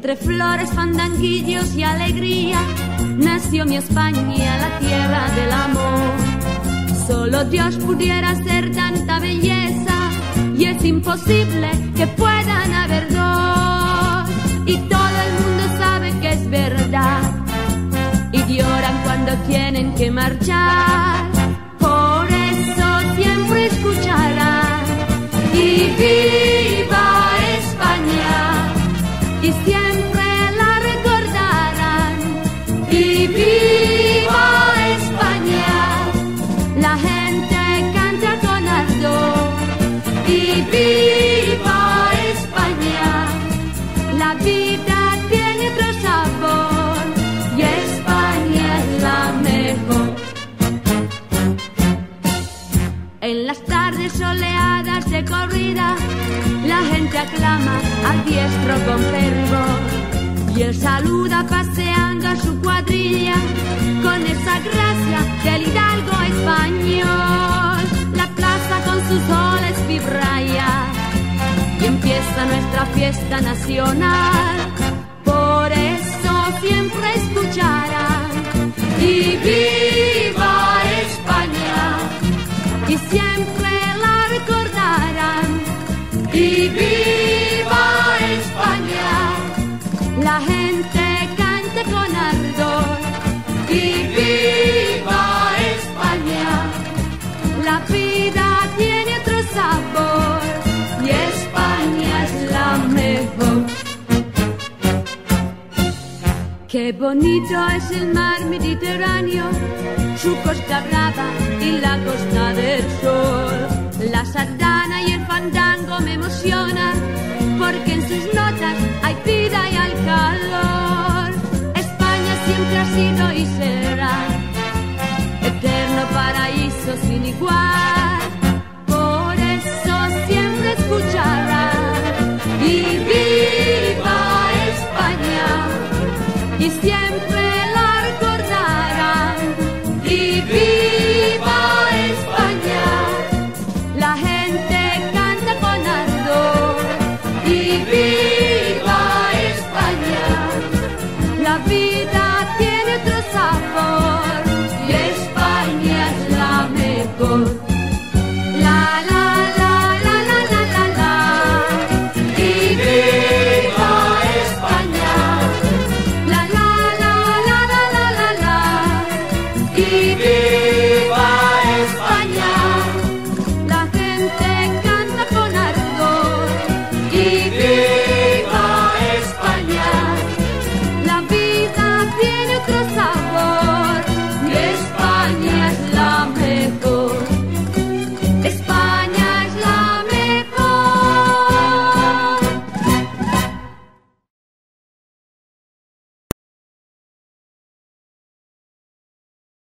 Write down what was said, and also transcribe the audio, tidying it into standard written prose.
Entre flores, fandanguillos y alegría nació mi España, la tierra del amor. Solo Dios pudiera hacer tanta belleza y es imposible que puedan haber dos. Y todo el mundo sabe que es verdad y lloran cuando tienen que marchar. Por eso siempre escucharán y viva España, y siempre la recordarán. Y viva España, la gente canta con ardor. Y viva España, la vida tiene otro sabor y España es la mejor. En las tardes soleadas de corrida, la gente aclama al diestro con fervor y él saluda paseando a su cuadrilla con esa gracia del hidalgo español. La plaza con sus soles vibra ya y empieza nuestra fiesta nacional. Por eso siempre escucharán y viva España, y siempre la recordarán. Y viva España, la gente canta con ardor. Y viva España, la vida tiene otro sabor y España es la mejor. Qué bonito es el mar Mediterráneo, su costa brava y la costa del sol. La sardana y el fandango me emocionan porque en sus notas hay vida y hay calor. España siempre ha sido y será eterno paraíso sin igual. Por eso siempre escucharán y viva España, y siempre la recordarán. Y viva España, la gente canta con ardor. Y viva España, la vida tiene otro sabor y España es la mejor.